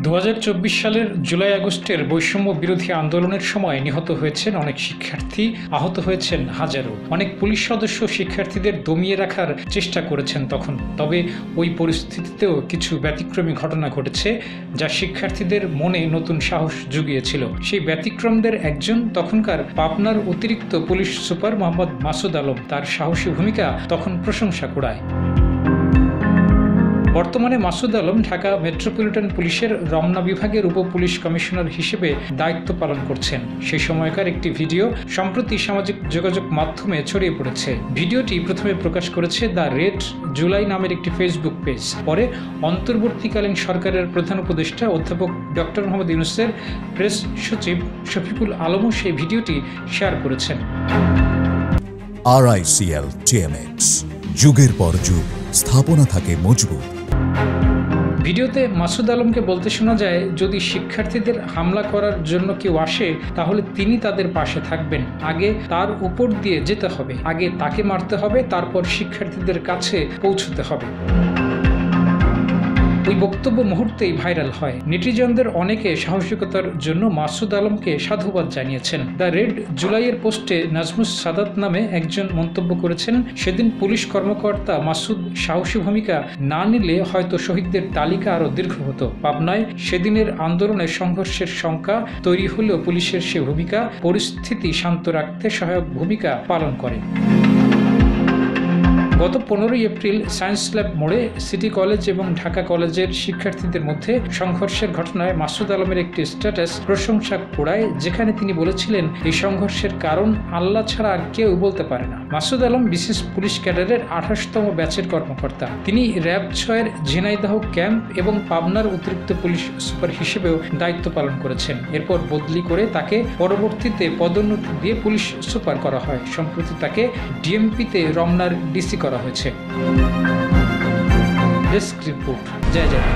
2024 সালের জুলাই আগস্টের বৈষম্য বিরোধী আন্দোলনের সময় নিহত হয়েছেন অনেক শিক্ষার্থী, আহত হয়েছেন হাজারো। অনেক পুলিশ সদস্য শিক্ষার্থীদের দমিয়ে রাখার চেষ্টা করেছেন তখন। তবে ওই পরিস্থিতিতেও কিছু ব্যতিক্রমী ঘটনা ঘটেছে যা শিক্ষার্থীদের মনে নতুন সাহস জুগিয়েছিল। সেই ব্যতিক্রমদের একজন তখনকার পাবনার অতিরিক্ত পুলিশ সুপার মোহাম্মদ মাসুদ আলম। তার সাহসী ভূমিকা তখন প্রশংসা কুড়ায়। বর্তমানে মাসুদ আলম ঢাকা মেট্রোপলিটন পুলিশের রমনা বিভাগের উপ পুলিশ কমিশনার হিসেবে দায়িত্ব পালন করছেন। সেই সময়কার একটি ভিডিও সম্প্রতি সামাজিক যোগাযোগ মাধ্যমে ছড়িয়ে পড়েছে। ভিডিওটি প্রথমে প্রকাশ করেছে দ্য রেড জুলাই নামের একটি ফেসবুক পেজ। পরে অন্তর্বর্তীকালীন সরকারের প্রধান উপদেষ্টা অধ্যাপক ডক্টর মোহাম্মদ ইউনূসের প্রেস সচিব শফিকুল আলমও সেই ভিডিওটি শেয়ার করেছেন। RICL TMX, যুগের পর যুগ স্থাপনা থাকে মজবুত। ভিডিওতে মাসুদ আলমকে বলতে শোনা যায়, যদি শিক্ষার্থীদের হামলা করার জন্য কেউ আসে তাহলে তিনি তাদের পাশে থাকবেন। আগে তার উপর দিয়ে যেতে হবে, আগে তাকে মারতে হবে, তারপর শিক্ষার্থীদের কাছে পৌঁছতে হবে। ওই বক্তব্য মুহূর্তেই ভাইরাল হয়। নেটিজনদের অনেকে সাহসিকতার জন্য মাসুদ আলমকে সাধুবাদ জানিয়েছেন। দ্য রেড জুলাইয়ের পোস্টে নাজমুস সাদাত নামে একজন মন্তব্য করেছেন, সেদিন পুলিশ কর্মকর্তা মাসুদ সাহসী ভূমিকা না নিলে হয়তো শহীদদের তালিকা আরও দীর্ঘ হতো। পাবনায় সেদিনের আন্দোলনে সংঘর্ষের শঙ্কা তৈরি হলেও পুলিশের সে ভূমিকা পরিস্থিতি শান্ত রাখতে সহায়ক ভূমিকা পালন করে। গত 15 এপ্রিল সায়েন্স ল্যাব মোড়ে সিটি কলেজ এবং ঢাকা কলেজের শিক্ষার্থীদের মধ্যে সংঘর্ষের ঘটনায় মাসুদ আলমের একটি স্ট্যাটাস প্রশংসা কুড়ায়, যেখানে তিনি বলেছিলেন, এই সংঘর্ষের কারণ আল্লাহ ছাড়া আর কেউ বলতে পারে না। মাসুদ আলম বিশেষ পুলিশ ক্যাডারের 28তম ব্যাচের কর্মকর্তা। তিনি র্যাব 6-এর ঝিনাইদহ ক্যাম্প এবং পাবনার অতিরিক্ত পুলিশ সুপার হিসেবেও দায়িত্ব পালন করেছেন। এরপর বদলি করে তাকে পরবর্তীতে পদোন্নতি দিয়ে পুলিশ সুপার করা হয়। সম্প্রতি তাকে ডিএমপিতে রমনার ডিসি করা হয়েছে। Desk report. জয় জয়।